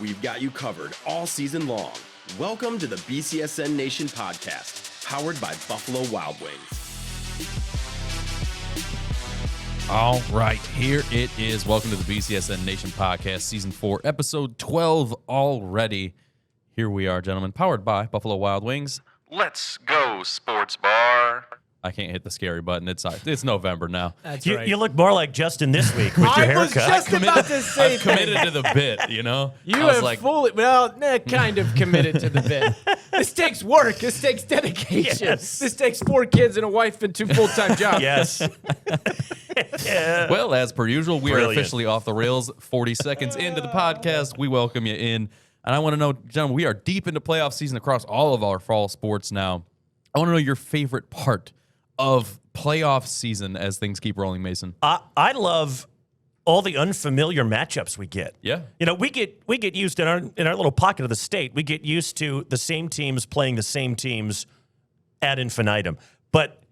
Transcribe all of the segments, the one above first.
we've got you covered all season long. Welcome to the BCSN Nation podcast, powered by Buffalo Wild Wings. All right, here it is. Welcome to the BCSN Nation podcast, season 4, episode 12 already. Here we are, gentlemen, powered by Buffalo Wild Wings. Let's go, sports bar. I can't hit the scary button. It's November now. That's You, right. you look more like Justin this week with your I was haircut. just about to say I've committed to the bit, you know? You I was have like, fully, kind of committed to the bit. This takes work. This takes dedication. Yes. This takes 4 kids and a wife and 2 full-time jobs. Yes. well, as per usual, we are Brilliant. officially off the rails. 40 seconds into the podcast, we welcome you in. And I want to know, gentlemen, we are deep into playoff season across all of our fall sports now. I want to know your favorite part of playoff season as things keep rolling, Mason. I love all the unfamiliar matchups we get. Yeah. You know, we get used in our little pocket of the state. We get used to the same teams playing the same teams ad infinitum. But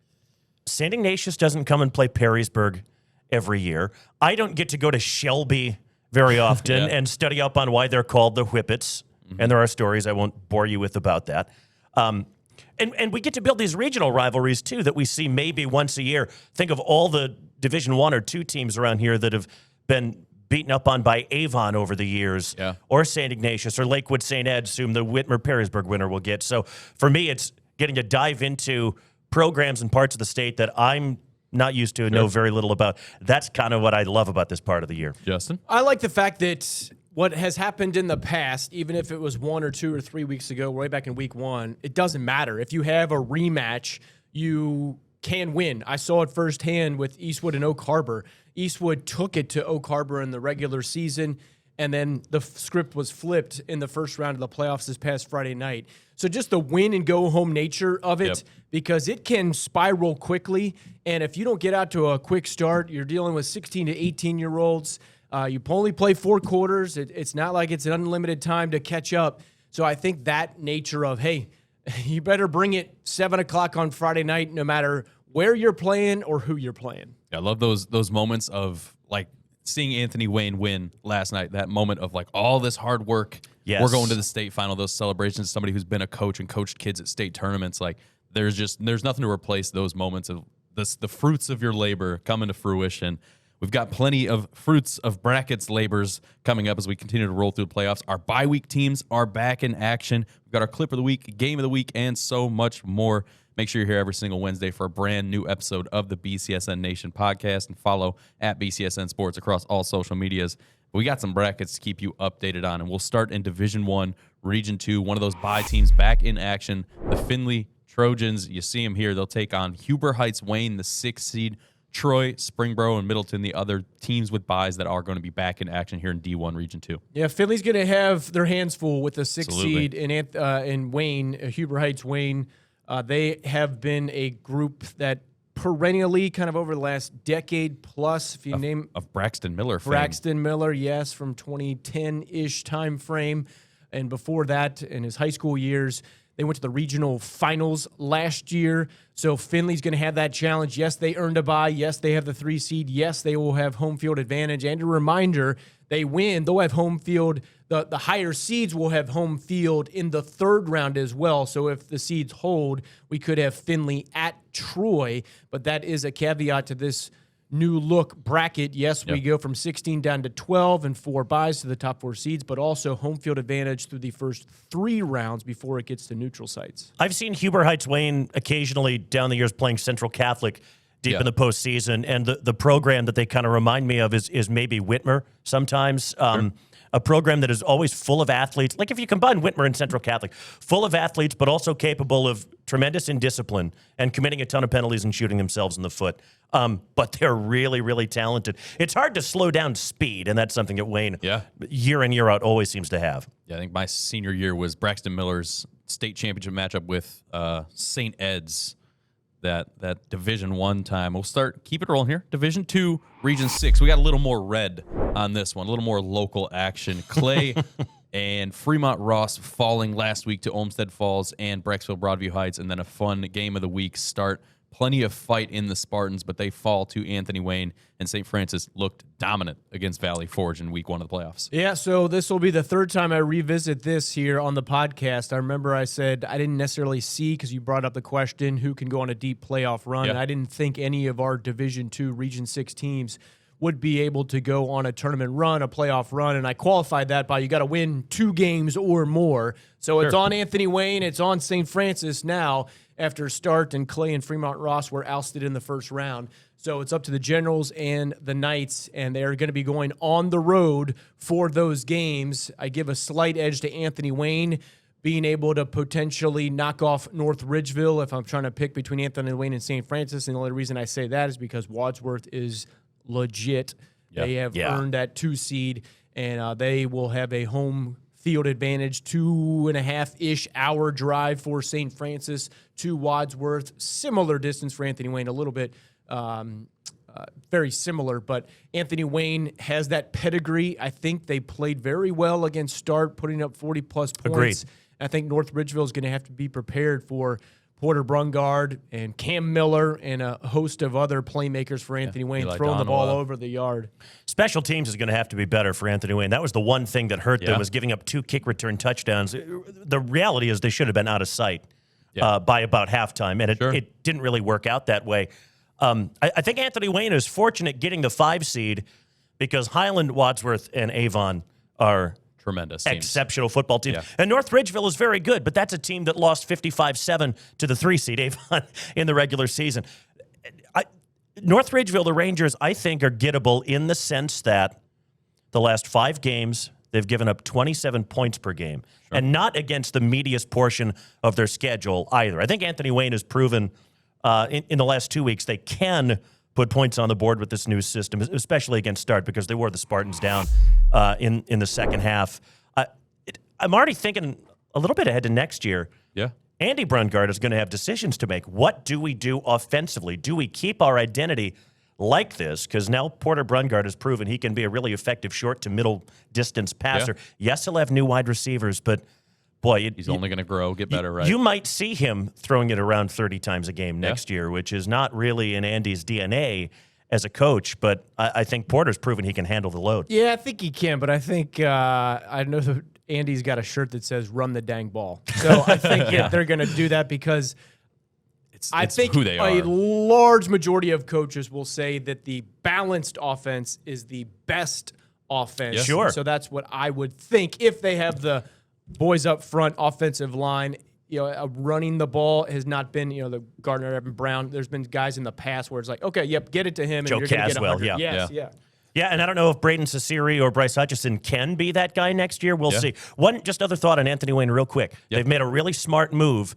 St. Ignatius doesn't come and play Perrysburg every year. I don't get to go to Shelby very often and study up on why they're called the Whippets. And there are stories I won't bore you with about that. And we get to build these regional rivalries, too, that we see maybe once a year. Think of all the Division I or II teams around here that have been beaten up on by Avon over the years, or St. Ignatius, or Lakewood St. Ed's, whom the Whitmer-Perrysburg winner will get. So for me, it's getting to dive into programs and parts of the state that I'm not used to and know very little about. That's kind of what I love about this part of the year. Justin? I like the fact that what has happened in the past, even if it was 1 or 2 or 3 weeks ago, way back in week 1, it doesn't matter. If you have a rematch, you can win. I saw it firsthand with Eastwood and Oak Harbor. Eastwood took it to Oak Harbor in the regular season, and then the script was flipped in the first round of the playoffs this past Friday night. So just the win and go home nature of it, because it can spiral quickly. And if you don't get out to a quick start, you're dealing with 16 to 18-year-olds. You only play 4 quarters. It's not like it's an unlimited time to catch up. So I think that nature of, hey, you better bring it 7 o'clock on Friday night, no matter where you're playing or who you're playing. I love those moments of, like, seeing Anthony Wayne win last night, that moment of, like, all this hard work. Yes. We're going to the state final, those celebrations, somebody who's been a coach and coached kids at state tournaments. Like, there's nothing to replace those moments of the fruits of your labor coming to fruition. We've got plenty of fruits of brackets labors coming up as we continue to roll through the playoffs. Our bye week teams are back in action. We've got our clip of the week, game of the week, and so much more. Make sure you're here every single Wednesday for a brand new episode of the BCSN Nation podcast, and follow at BCSN Sports across all social medias. We got some brackets to keep you updated on, and we'll start in Division I, Region 2, one of those bye teams back in action. The Findlay Trojans, you see them here. They'll take on Huber Heights Wayne, the 6th seed. Troy, Springboro, and Middleton, the other teams with buys that are going to be back in action here in D1 Region 2. Yeah, Finley's going to have their hands full with the 6th Absolutely. seed in Wayne, Huber Heights Wayne. They have been a group that perennially, kind of over the last decade plus, if you name Of Braxton Miller fame. Braxton Miller, yes, from 2010-ish time frame, and before that, in his high school years, they went to the regional finals last year. So Finley's going to have that challenge. Yes, they earned a bye. Yes, they have the 3 seed. Yes, they will have home field advantage. And a reminder, they win, they'll have home field. The higher seeds will have home field in the 3rd round as well. So if the seeds hold, we could have Finley at Troy. But that is a caveat to this new look bracket. Yes, we go from 16 down to 12 and 4 buys to the top 4 seeds, but also home field advantage through the first 3 rounds before it gets to neutral sites. I've seen Huber Heights Wayne occasionally down the years playing Central Catholic deep in the postseason, and the program that they kind of remind me of is maybe Whitmer sometimes. A program that is always full of athletes. Like if you combine Whitmer and Central Catholic, full of athletes, but also capable of tremendous indiscipline and committing a ton of penalties and shooting themselves in the foot. But they're really, really talented. It's hard to slow down speed, and that's something that Wayne, year in, year out, always seems to have. Yeah, I think my senior year was Braxton Miller's state championship matchup with St. Ed's. That Division I time. We'll keep it rolling here. Division 2, Region 6. We got a little more red on this one, a little more local action. Clay and Fremont Ross falling last week to Olmsted Falls and Brecksville Broadview Heights, and then a fun game of the week start plenty of fight in the Spartans, but they fall to Anthony Wayne, and St. Francis looked dominant against Valley Forge in week 1 of the playoffs. Yeah, so this will be the third time I revisit this here on the podcast. I remember I said I didn't necessarily see, because you brought up the question, who can go on a deep playoff run. Yeah. And I didn't think any of our Division II, Region 6 teams would be able to go on a tournament run, a playoff run, and I qualified that by you got to win 2 games or more. So it's on Anthony Wayne, it's on St. Francis now after Start and Clay and Fremont Ross were ousted in the first round. So it's up to the Generals and the Knights, and they're going to be going on the road for those games. I give a slight edge to Anthony Wayne being able to potentially knock off North Ridgeville if I'm trying to pick between Anthony Wayne and St. Francis. And the only reason I say that is because Wadsworth is legit. Yeah. They have earned that 2 seed, and they will have a home field advantage, 2.5-ish hour drive for St. Francis to Wadsworth. Similar distance for Anthony Wayne, a little bit very similar, but Anthony Wayne has that pedigree. I think they played very well against Start, putting up 40-plus points. Agreed. I think North Ridgeville is going to have to be prepared for Porter Brungard and Cam Miller and a host of other playmakers for Anthony Wayne, Eli throwing the ball Donowa. over the yard. Special teams is going to have to be better for Anthony Wayne. That was the one thing that hurt them, was giving up 2 kick return touchdowns. The reality is they should have been out of sight by about halftime, and it didn't really work out that way. I think Anthony Wayne is fortunate getting the 5 seed because Highland, Wadsworth, and Avon are Tremendous teams. Exceptional football teams. Yeah. And North Ridgeville is very good, but that's a team that lost 55-7 to the 3 seed Avon in the regular season. North Ridgeville, the Rangers, I think, are gettable in the sense that the last 5 games, they've given up 27 points per game, and not against the meatiest portion of their schedule either. I think Anthony Wayne has proven in the last 2 weeks they can put points on the board with this new system, especially against Start, because they wore the Spartans down in the second half. I'm already thinking a little bit ahead to next year. Yeah. Andy Brungard is going to have decisions to make. What do we do offensively? Do we keep our identity like this? Because now Porter Brungard has proven he can be a really effective short to middle distance passer. Yes, he'll have new wide receivers, but boy, he's only going to grow, get better, right? You might see him throwing it around 30 times a game next year, which is not really in Andy's DNA as a coach, but I think Porter's proven he can handle the load. Yeah, I think he can, but I think I know that Andy's got a shirt that says "Run the dang ball," so I think that they're going to do that because I think who they are. a large majority of coaches will say that the balanced offense is the best offense. Yeah. Sure. So that's what I would think if they have the boys up front, offensive line. Running the ball has not been, the Gardner, Evan Brown. There's been guys in the past where it's like, okay, get it to him, and Joe you're going to get Caswell, 100. yeah. Yes, Yeah, and I don't know if Braden Cesari or Bryce Hutchison can be that guy next year. We'll see. One just other thought on Anthony Wayne real quick. They've made a really smart move,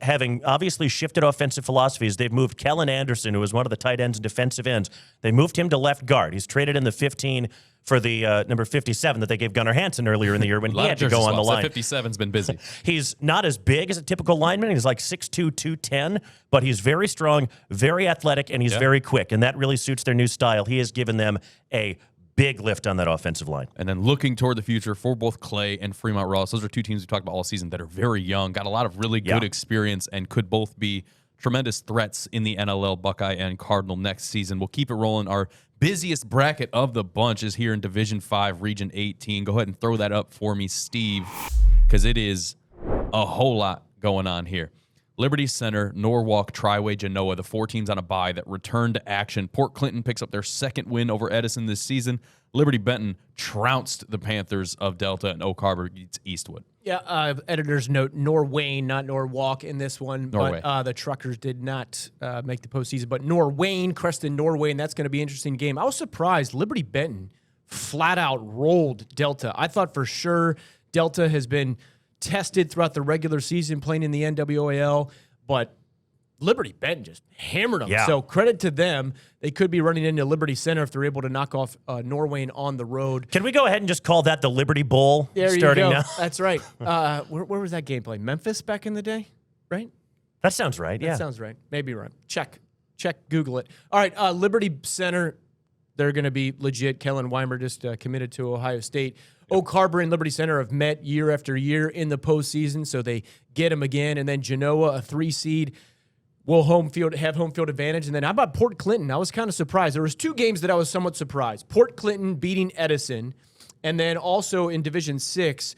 having obviously shifted offensive philosophies. They've moved Kellen Anderson, who was one of the tight ends and defensive ends. They moved him to left guard. He's traded in the 15 for the number 57 that they gave Gunnar Hansen earlier in the year when he had to go on the line. 57's been busy. He's not as big as a typical lineman. He's like 6'2", 210, but he's very strong, very athletic, and he's very quick, and that really suits their new style. He has given them a big lift on that offensive line. And then looking toward the future for both Clay and Fremont Ross, those are 2 teams we talked about all season that are very young, got a lot of really good experience, and could both be tremendous threats in the NLL Buckeye and Cardinal next season. We'll keep it rolling. Our busiest bracket of the bunch is here in Division 5, Region 18. Go ahead and throw that up for me, Steve, because it is a whole lot going on here. Liberty Center, Norwalk, Triway, Genoa, the 4 teams on a bye that return to action. Port Clinton picks up their 2nd win over Edison this season. Liberty Benton trounced the Panthers of Delta, and Oak Harbor beats Eastwood. Yeah, editor's note, Norwayne, not Norwalk in this one. Norway. But the Truckers did not make the postseason. But Norwayne, Creston Norwayne, that's going to be an interesting game. I was surprised Liberty Benton flat out rolled Delta. I thought for sure Delta has been tested throughout the regular season playing in the NWAL, but Liberty Benton just hammered them. Yeah. So credit to them. They could be running into Liberty Center if they're able to knock off Norwayne on the road. Can we go ahead and just call that the Liberty Bowl starting you go. now? That's right. Where was that game played? Memphis back in the day, right? That sounds right, That sounds right. Maybe right. Check, Google it. All right, Liberty Center, they're going to be legit. Kellen Weimer just committed to Ohio State. Oak Harbor and Liberty Center have met year after year in the postseason, so they get them again. And then Genoa, a 3 seed. will have home field advantage. And then how about Port Clinton? I was kind of surprised. There was 2 games that I was somewhat surprised. Port Clinton beating Edison, and then also in Division 6,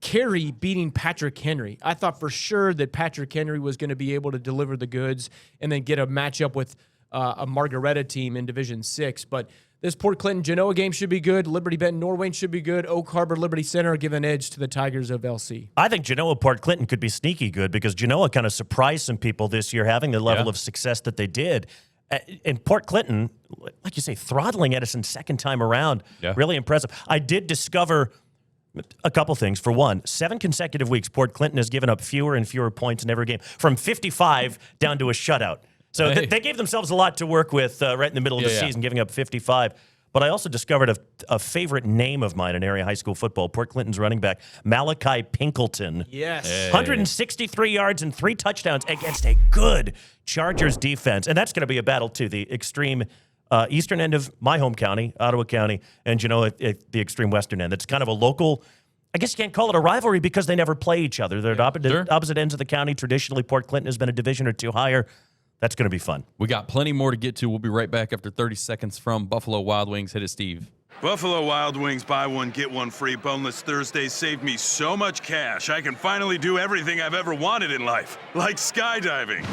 Cary beating Patrick Henry. I thought for sure that Patrick Henry was going to be able to deliver the goods and then get a matchup with a Margaretta team in Division 6. But this Port Clinton Genoa game should be good. Liberty Benton Norwayne should be good. Oak Harbor Liberty Center give an edge to the Tigers of LC. I think Genoa Port Clinton could be sneaky good because Genoa kind of surprised some people this year having the level of success that they did. And Port Clinton, like you say, throttling Edison second time around, really impressive. I did discover a couple things. For one, 7 consecutive weeks, Port Clinton has given up fewer and fewer points in every game, from 55 down to a shutout. So they gave themselves a lot to work with right in the middle of the season, giving up 55. But I also discovered a favorite name of mine in area high school football, Port Clinton's running back, 𝗦𝗫𝗍 𝗡𝗆𝐿ton. Yes. 163 yards and 3 touchdowns against a good Chargers defense. And that's going to be a battle, too. The extreme eastern end of my home county, Ottawa County, and Genoa at the extreme western end. It's kind of a local, I guess you can't call it a rivalry because they never play each other. They're at opposite ends of the county. Traditionally, Port Clinton has been a division or 2 higher. That's going to be fun. We got plenty more to get to. We'll be right back after 30 seconds from Buffalo Wild Wings. Hit it, Steve. Buffalo Wild Wings buy one, get one free boneless Thursdays saved me so much cash. I can finally do everything I've ever wanted in life, like skydiving.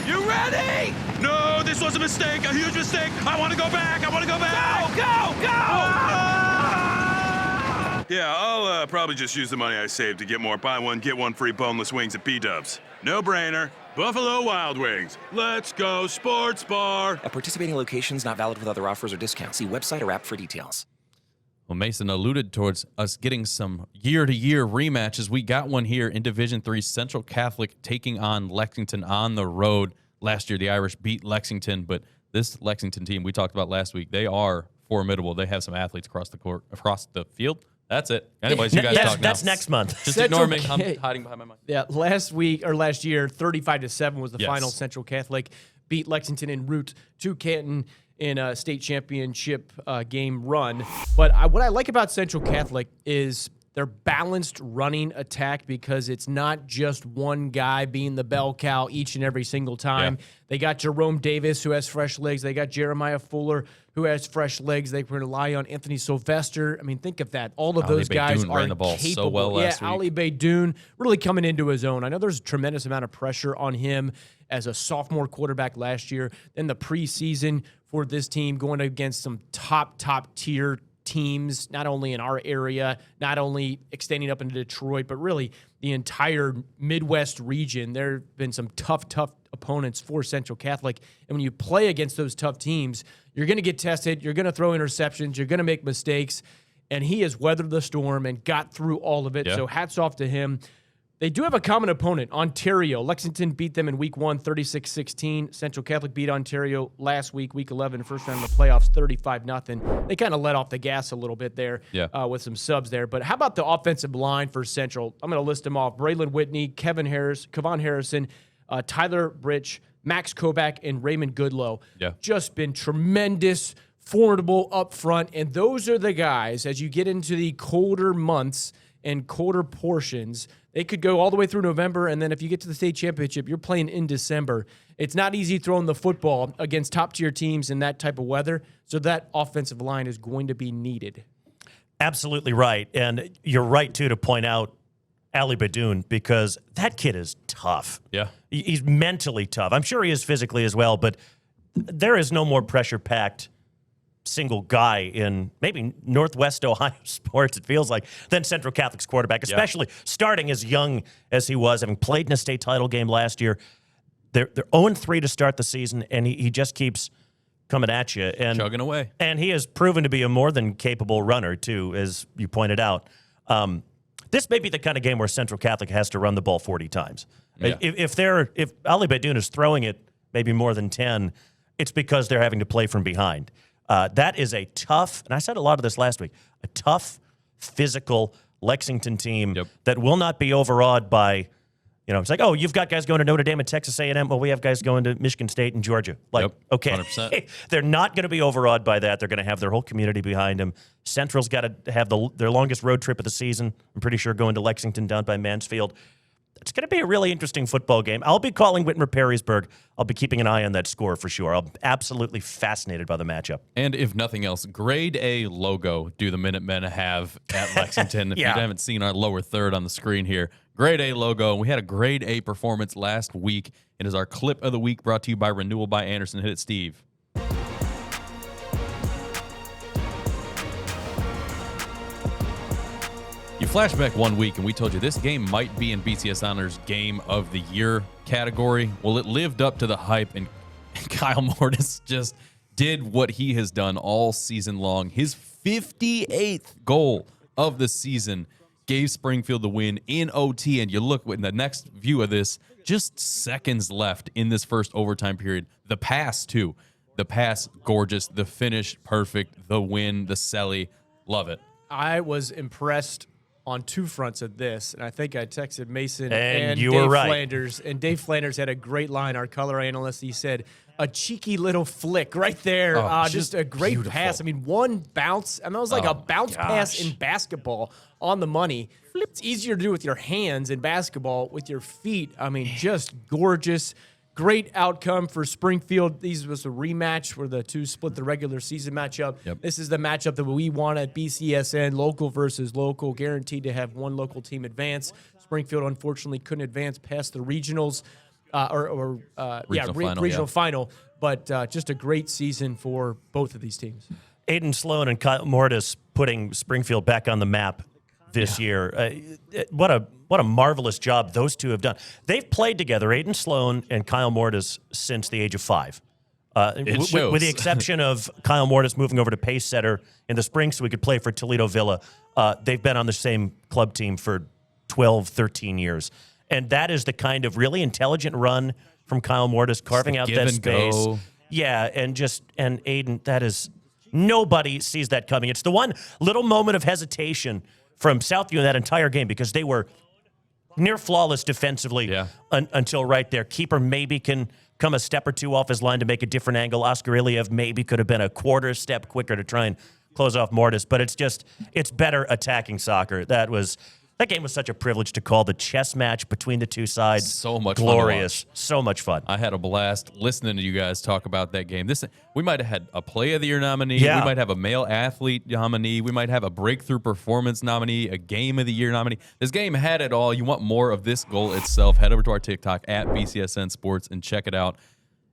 You ready? No, this was a mistake, a huge mistake. I want to go back. I want to go back. Go! Yeah, I'll probably just use the money I saved to get more buy one, get one free boneless wings at B-Dubs. No brainer. Buffalo Wild Wings. Let's go sports bar. At participating locations, not valid with other offers or discounts. See website or app for details. Well, Mason alluded towards us getting some year-to-year rematches. We got one here in Division III, Central Catholic taking on Lexington on the road. Last year, the Irish beat Lexington, but this Lexington team we talked about last week, they are formidable. They have some athletes across the court, across the field. That's it. Anyways, you guys talk now. That's next month. Just ignore me. I'm hiding behind my mic. Yeah, last year, 35-7 was the final. Central Catholic beat Lexington en route to Canton in a state championship game run. But what I like about Central Catholic is their balanced running attack, because it's not just one guy being the bell cow each and every single time. Yeah. They got Jerome Davis, who has fresh legs. They got Jeremiah Fuller, who has fresh legs. They can rely on Anthony Sylvester. I mean, think of that. All of those guys are ran the ball capable. So well last week. Ali Baydoun really coming into his own. I know there's a tremendous amount of pressure on him as a sophomore quarterback last year. Then the preseason for this team going against some top tier teams, not only in our area, not only extending up into Detroit, but really the entire Midwest region. There have been some tough opponents for Central Catholic. And when you play against those tough teams, you're going to get tested. You're going to throw interceptions. You're going to make mistakes. And he has weathered the storm and got through all of it. Yeah. So hats off to him. They do have a common opponent, Ontario. Lexington beat them in week 1, 36-16. Central Catholic beat Ontario last week, week 11, first round of the playoffs, 35-0. They kind of let off the gas a little bit there with some subs there. But how about the offensive line for Central? I'm going to list them off. Braylon Whitney, Kevon Harrison, Tyler Britch, Max Kobach, and Raymond Goodlow. Yeah. Just been tremendous, formidable up front. And those are the guys, as you get into the colder months and colder portions, they could go all the way through November, and then if you get to the state championship, you're playing in December. It's not easy throwing the football against top-tier teams in that type of weather, so that offensive line is going to be needed. Absolutely right. And you're right, too, to point out Ali Baydoun, because that kid is tough. Yeah. He's mentally tough. I'm sure he is physically as well, but there is no more pressure-packed single guy in maybe Northwest Ohio sports, it feels like, than Central Catholic's quarterback, especially starting as young as he was, having played in a state title game last year. They're 0-3 to start the season, and he just keeps coming at you. And chugging away. And he has proven to be a more than capable runner, too, as you pointed out. This may be the kind of game where Central Catholic has to run the ball 40 times. Yeah. If Ali Baydoun is throwing it maybe more than 10, it's because they're having to play from behind. That is a tough, and I said a lot of this last week, a tough, physical Lexington team that will not be overawed by, it's like, oh, you've got guys going to Notre Dame and Texas A&M. Well, we have guys going to Michigan State and Georgia. Okay, 100%. They're not going to be overawed by that. They're going to have their whole community behind them. Central's got to have their longest road trip of the season. I'm pretty sure going to Lexington down by Mansfield. It's going to be a really interesting football game. I'll be calling Whitmer-Perrysburg. I'll be keeping an eye on that score for sure. I'm absolutely fascinated by the matchup. And if nothing else, grade A logo do the Minutemen have at Lexington. If you haven't seen our lower third on the screen here, grade A logo. We had a grade A performance last week. It is our clip of the week brought to you by Renewal by Anderson. Hit it, Steve. You flash back 1 week and we told you this game might be in BCS Honors Game of the Year category. Well, it lived up to the hype, and Kyle Mortis just did what he has done all season long. His 58th goal of the season gave Springfield the win in OT, and you look in the next view of this, just seconds left in this first overtime period. The pass, too. The pass, gorgeous. The finish, perfect. The win, the celly. Love it. I was impressed on two fronts of this, and I think I texted Mason and Dave were right. Flanders, and Dave Flanders had a great line, our color analyst. He said, a cheeky little flick right there. Just a great beautiful. pass. I mean, one bounce, and that was like a bounce pass in basketball on the money. It's easier to do with your hands in basketball with your feet. I mean, just gorgeous. Great outcome for Springfield. These was a rematch where the two split the regular season matchup. Yep. This is the matchup that we want at BCSN, local versus local, guaranteed to have one local team advance. Springfield, unfortunately, couldn't advance past the regionals, regional final. But just a great season for both of these teams. Aiden Sloan and Kyle Mortis putting Springfield back on the map this year. What a marvelous job those two have done. They've played together, Aiden Sloan and Kyle Mortis, since the age of 5. With the exception of Kyle Mortis moving over to pace setter in the spring so we could play for Toledo Villa. They've been on the same club team for 12, 13 years. And that is the kind of really intelligent run from Kyle Mortis, carving out that space. Go. Yeah, and Aiden, that is, nobody sees that coming. It's the one little moment of hesitation from Southview in that entire game because they were near flawless defensively until right there. Keeper maybe can come a step or two off his line to make a different angle. Oscar Iliev maybe could have been a quarter step quicker to try and close off Mortis, but it's better attacking soccer. That game was such a privilege to call. The chess match between the two sides. So much glorious. fun to watch. So much fun. I had a blast listening to you guys talk about that game. We might have had a Play of the Year nominee. Yeah. We might have a Male Athlete nominee. We might have a Breakthrough Performance nominee, a Game of the Year nominee. This game had it all. You want more of this goal itself, head over to our TikTok at BCSN Sports and check it out.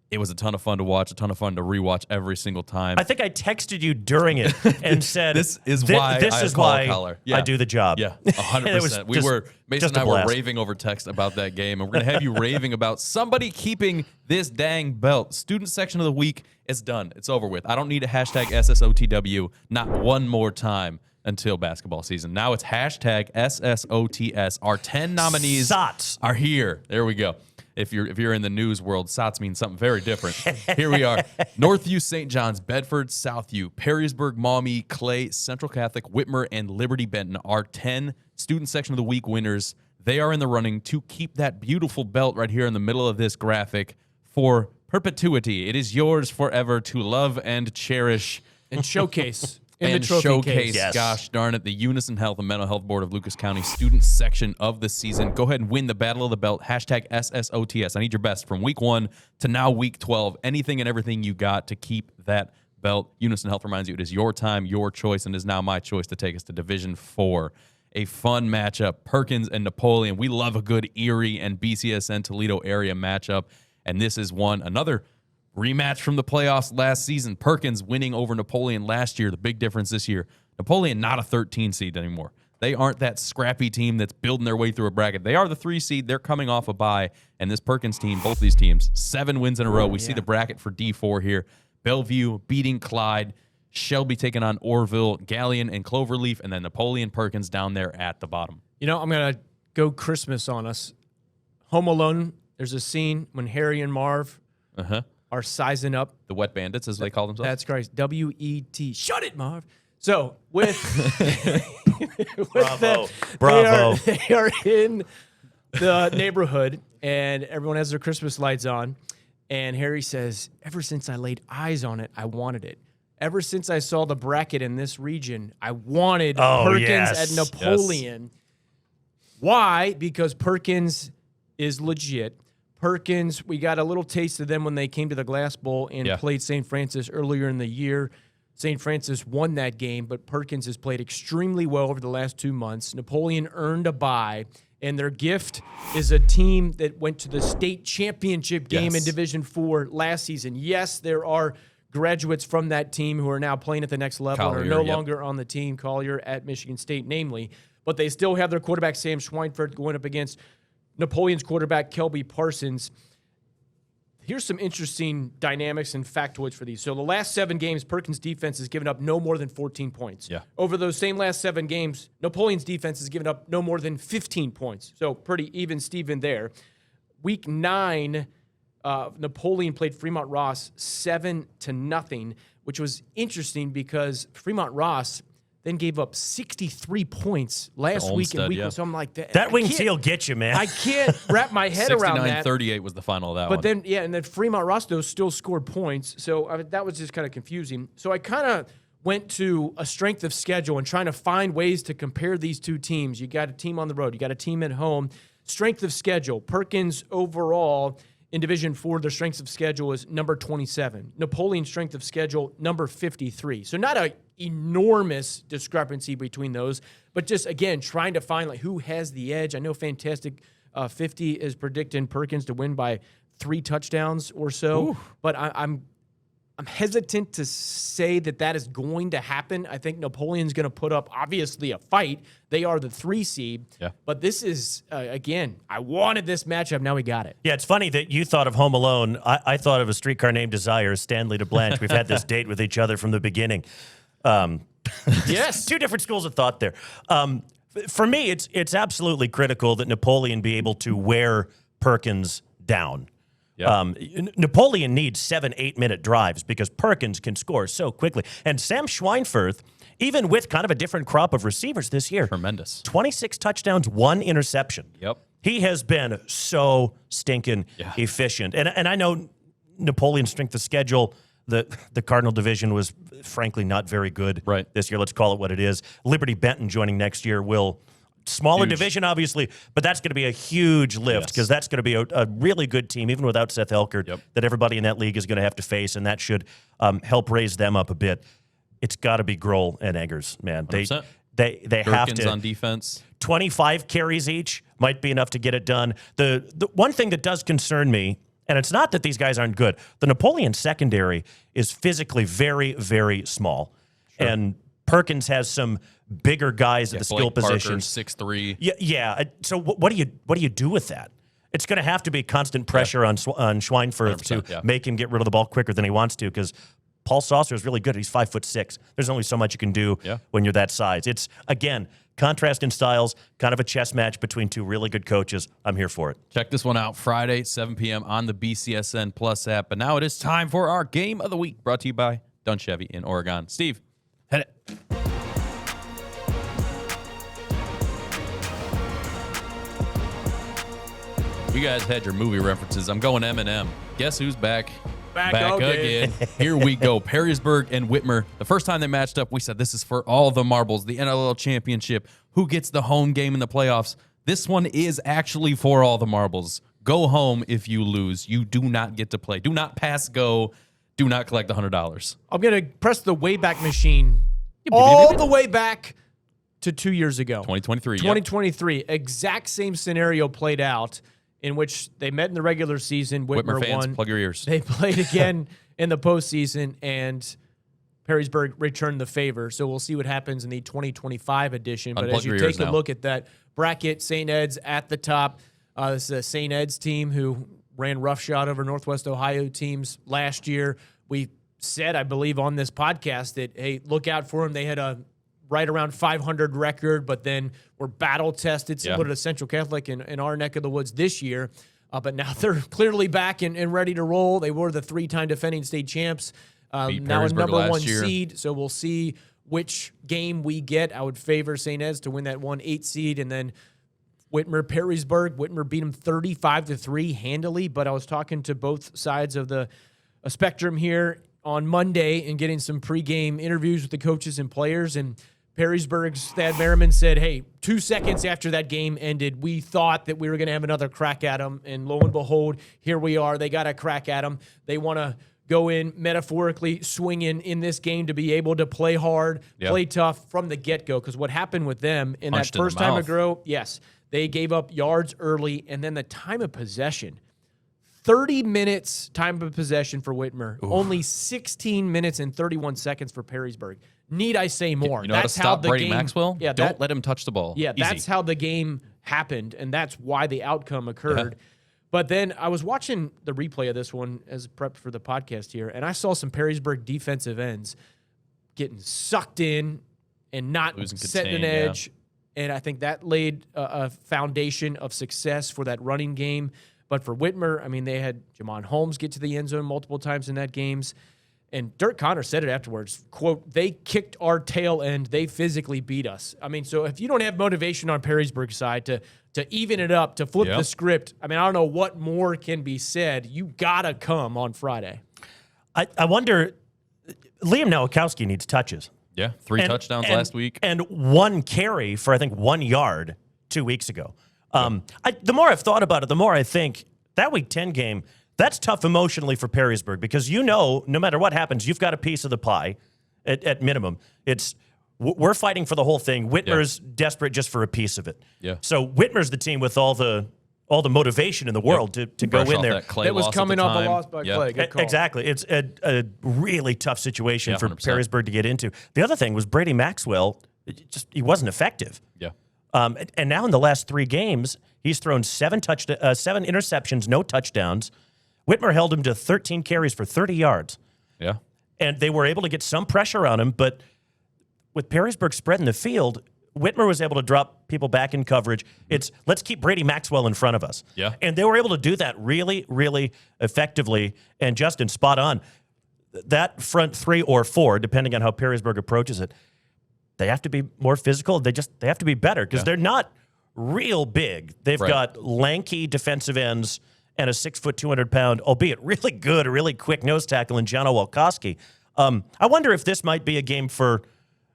It was a ton of fun to watch, a ton of fun to rewatch every single time. I think I texted you during it and said, this is why I do the job. Yeah, 100%. Mason and I were raving over text about that game, and we're going to have you raving about somebody keeping this dang belt. Student section of the week is done. It's over with. I don't need a hashtag SSOTW not one more time until basketball season. Now it's hashtag SSOTS. Our 10 nominees SOTS are here. There we go. If you're in the news world, SOTS means something very different. Here we are. Northview, St. John's, Bedford, Southview, Perrysburg, Maumee, Clay, Central Catholic, Whitmer, and Liberty Benton are 10 Student Section of the Week winners. They are in the running to keep that beautiful belt right here in the middle of this graphic for perpetuity. It is yours forever to love and cherish. And showcase. And the trophy showcase, case. Yes. Gosh darn it, the Unison Health and Mental Health Board of Lucas County Student Section of the season. Go ahead and win the Battle of the Belt, hashtag SSOTS. I need your best from week 1 to now week 12. Anything and everything you got to keep that belt. Unison Health reminds you it is your time, your choice, and is now my choice to take us to Division 4. A fun matchup, Perkins and Napoleon. We love a good Erie and BCSN Toledo area matchup, and this is another rematch from the playoffs last season. Perkins winning over Napoleon last year. The big difference this year, Napoleon not a 13 seed anymore. They aren't that scrappy team that's building their way through a bracket. They are the 3 seed. They're coming off a bye. And this Perkins team, both these teams, 7 wins in a row. We see the bracket for D4 here. Bellevue beating Clyde. Shelby taking on Orville, Galleon, and Cloverleaf. And then Napoleon Perkins down there at the bottom. You know, I'm going to go Christmas on us. Home Alone, there's a scene when Harry and Marv are sizing up. The Wet Bandits, as they call themselves. That's correct. W-E-T. Shut it, Marv. So with, Bravo. They are in the neighborhood, and everyone has their Christmas lights on. And Harry says, ever since I laid eyes on it, I wanted it. Ever since I saw the bracket in this region, I wanted Perkins at Napoleon. Why? Because Perkins is legit. Perkins, we got a little taste of them when they came to the Glass Bowl and played St. Francis earlier in the year. St. Francis won that game, but Perkins has played extremely well over the last 2 months. Napoleon earned a bye, and their gift is a team that went to the state championship game in Division IV last season. Yes, there are graduates from that team who are now playing at the next level and are no longer on the team, Collier at Michigan State, namely. But they still have their quarterback, Sam Schweinfurt, going up against Napoleon's quarterback, 𝗏𝗶𝗵𝘁𝗹𝘆 Parsons. Here's some interesting dynamics and factoids for these. So the last 7 games, Perkins' defense has given up no more than 14 points. Yeah. Over those same last 7 games, Napoleon's defense has given up no more than 15 points. So pretty even Steven there. Week 9, Napoleon played Fremont Ross 7-0, which was interesting because Fremont Ross then gave up 63 points last week in week 1. So I'm like, that wing seal gets you, man. I can't wrap my head around that. 69-38 was the final of that one. But then, and then Fremont Ross, though, still scored points. So that was just kind of confusing. So I kind of went to a strength of schedule and trying to find ways to compare these two teams. You got a team on the road. You got a team at home. Strength of schedule. Perkins overall in Division IV, their strength of schedule is number 27. Napoleon's strength of schedule, number 53. So not a enormous discrepancy between those, but just, again, trying to find who has the edge. I know Fantastic 50 is predicting Perkins to win by 3 touchdowns or so, but I'm hesitant to say that is going to happen. I think Napoleon's going to put up, obviously, a fight. They are the 3 seed. Yeah. But this is, again, I wanted this matchup. Now we got it. Yeah, it's funny that you thought of Home Alone. I thought of A Streetcar Named Desire, Stanley to Blanche. We've had this date with each other from the beginning. Yes. 2 different schools of thought there. For me, it's absolutely critical that Napoleon be able to wear Perkins down. Yeah. Napoleon needs 7-8-minute drives because Perkins can score so quickly. And Sam Schweinfurt, even with kind of a different crop of receivers this year, tremendous. 26 touchdowns, 1 interception. Yep. He has been so stinking efficient. And I know Napoleon's strength of schedule, the Cardinal division was frankly not very good this year. Let's call it what it is. Liberty Benton joining next year will... Smaller division, obviously, but that's going to be a huge lift because that's going to be a really good team, even without Seth Elkert, that everybody in that league is going to have to face, and that should help raise them up a bit. It's got to be Grohl and Eggers, man. They have to. On defense. 25 carries each might be enough to get it done. The one thing that does concern me, and it's not that these guys aren't good, the Napoleon secondary is physically very, very small. Sure. And Perkins has some bigger guys at the skill positions. 6'3". Yeah. So what do you do with that? It's going to have to be constant pressure on Schweinfurt to make him get rid of the ball quicker than he wants to because Paul Saucer is really good. He's 5'6". There's only so much you can do when you're that size. It's, again, contrast in styles, kind of a chess match between 2 really good coaches. I'm here for it. Check this one out Friday, 7 p.m. on the BCSN Plus app. But now it is time for our Game of the Week, brought to you by 𝗏𝗏𝐶𝑉 in Oregon. Steve, hit it. You guys had your movie references. I'm going Eminem. Guess who's back? Back again. Here we go. Perrysburg and Whitmer. The first time they matched up, we said this is for all the marbles, the NLL championship. Who gets the home game in the playoffs? This one is actually for all the marbles. Go home if you lose. You do not get to play. Do not pass go. Do not collect $100. I'm going to press the Wayback Machine all the way back to 2 years ago. 2023. 2023. Exact same scenario played out, in which they met in the regular season. Whitmer fans, won. Plug your ears. They played again in the postseason, and Perrysburg returned the favor. So we'll see what happens in the 2025 edition. But as you take a look at that bracket, St. Ed's at the top. This is a St. Ed's team who ran roughshod over Northwest Ohio teams last year. We said, I believe, on this podcast that, hey, look out for them. They had a right around 500 record, but then were battle tested, similar to Central Catholic in our neck of the woods this year. But now they're clearly back and ready to roll. They were the 3-time defending state champs, now a number 1 seed. So we'll see which game we get. I would favor St. Ed's to win that 1-8 seed, and then Whitmer, Perrysburg. Whitmer beat them 35-3 handily, but I was talking to both sides of the spectrum here on Monday and getting some pregame interviews with the coaches and players, and Perrysburg's Thad Merriman said, hey, 2 seconds after that game ended, we thought that we were going to have another crack at them. And lo and behold, here we are. They got a crack at them. They want to go in metaphorically swinging in this game to be able to play hard, play tough from the get-go. Because what happened with them in Punched that in the first time mouth. ago, yes, they gave up yards early. And then the time of possession, 30 minutes time of possession for Whitmer, only 16 minutes and 31 seconds for Perrysburg. Need I say more? You know how to stop Brady Maxwell? Yeah, Don't let him touch the ball. Yeah, Easy. that's how the game happened, and that's why the outcome occurred. But then I was watching the replay of this one as prep for the podcast here, and I saw some Perrysburg defensive ends getting sucked in and not Losing setting an contain, edge. And I think that laid a foundation of success for that running game. But for Whitmer, I mean, they had Jamon Holmes get to the end zone multiple times in that games. And Dirk Connor said it afterwards, quote, they kicked our tail end. They physically beat us. I mean, so if you don't have motivation on Perrysburg's side to even it up, to flip the script, I mean, I don't know what more can be said. You got to come on Friday. I wonder, Liam Nowakowski needs touches. Yeah, 3 touchdowns last week. And 1 carry for, I think, 1 yard 2 weeks ago. The more I've thought about it, the more I think that Week 10 game, that's tough emotionally for Perrysburg because no matter what happens, you've got a piece of the pie at minimum. We're fighting for the whole thing. Whitmer's desperate just for a piece of it. Yeah. So Whitmer's the team with all the motivation in the world to go in there. That was coming off a loss by Clay. Good call. Exactly. It's a really tough situation for 100%. Perrysburg to get into. The other thing was Brady Maxwell, he wasn't effective. Yeah. And now in the last 3 games, he's thrown 7 interceptions, no touchdowns. Whitmer held him to 13 carries for 30 yards. Yeah. And they were able to get some pressure on him, but with Perrysburg spreading the field, Whitmer was able to drop people back in coverage. It's let's keep Brady Maxwell in front of us. Yeah. And they were able to do that really, really effectively. And Justin, spot on. That front 3 or 4, depending on how Perrysburg approaches it, they have to be more physical. They have to be better because they're not real big. They've got lanky defensive ends and a 6', 200-pound, albeit really good, really quick nose tackle in John Owalkowski. I wonder if this might be a game for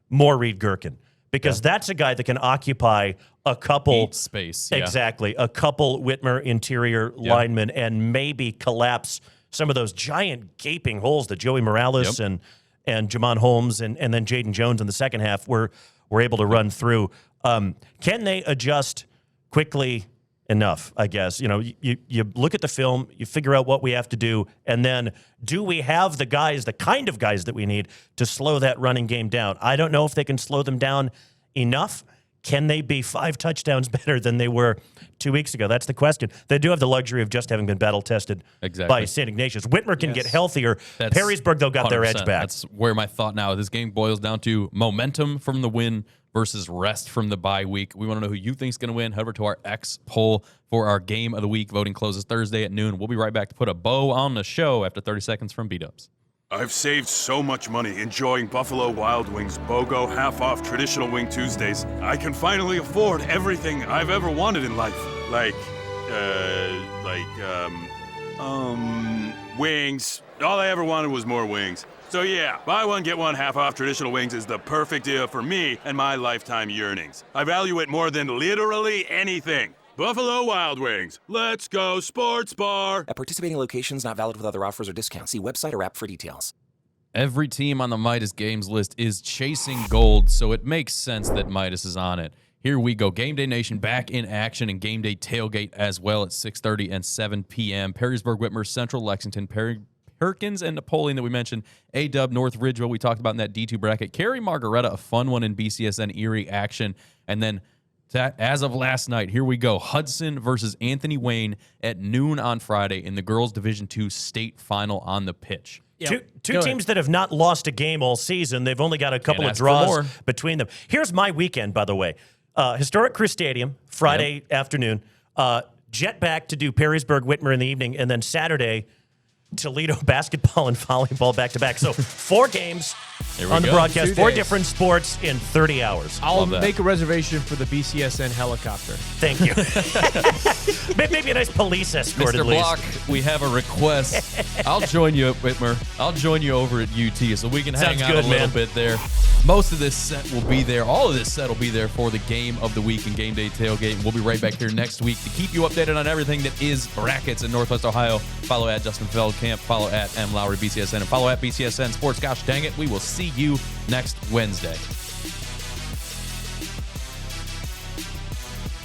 more Reed Gherkin because that's a guy that can occupy a couple space. Exactly, a couple Whitmer interior linemen and maybe collapse some of those giant gaping holes that Joey Morales and Jamon Holmes and then Jaden Jones in the second half were able to run through. Can they adjust quickly enough, I guess? You know, you look at the film, you figure out what we have to do, and then do we have the kind of guys that we need to slow that running game down? I don't know if they can slow them down enough. Can they be 5 touchdowns better than they were 2 weeks ago? That's the question. They do have the luxury of just having been battle tested by St. Ignatius. Whitmer can get healthier. Perrysburg, though, got their edge back. That's where my thought now. This game boils down to momentum from the win versus rest from the bye week. We want to know who you think is going to win. Head over to our X poll for our game of the week. Voting closes Thursday at noon. We'll be right back to put a bow on the show after 30 seconds from B-Dubs. I've saved so much money enjoying Buffalo Wild Wings BOGO half-off traditional wing Tuesdays. I can finally afford everything I've ever wanted in life. Wings. All I ever wanted was more wings. So yeah, buy one, get one half-off traditional wings is the perfect deal for me and my lifetime yearnings. I value it more than literally anything. Buffalo Wild Wings. Let's go sports bar. At participating locations, not valid with other offers or discounts. See website or app for details. Every team on the Midas Games list is chasing gold, so it makes sense that Midas is on it. Here we go. Game Day Nation back in action and Game Day Tailgate as well at 6:30 and 7 p.m. Perrysburg, Whitmer, Central Lexington, Perkins, and Napoleon that we mentioned. A-Dub, North Ridgeville, we talked about in that D2 bracket. Cary Margaretta, a fun one in BCSN Erie action. And then as of last night, here we go. Hudson versus Anthony Wayne at noon on Friday in the girls' Division II state final on the pitch. Two teams that have not lost a game all season. They've only got a couple of draws between them. Here's my weekend, by the way. Historic Crew Stadium, Friday afternoon. Jet back to do Perrysburg, Whitmer in the evening, and then Saturday, Toledo basketball and volleyball back-to-back. So 4 games on the broadcast, 4 different sports in 30 hours. I'll make a reservation for the BCSN helicopter. Thank you. Maybe a nice police escort Mr. at least. Block, we have a request. I'll join you at Whitmer. I'll join you over at UT so we can hang out a little bit there. Most of this set will be there. All of this set will be there for the game of the week and game day tailgate. And we'll be right back here next week to keep you updated on everything that is brackets in Northwest Ohio. Follow at Justin Feldkamp, follow at M. Lowry BCSN, and follow at BCSN Sports. Gosh dang it, we will see you next Wednesday.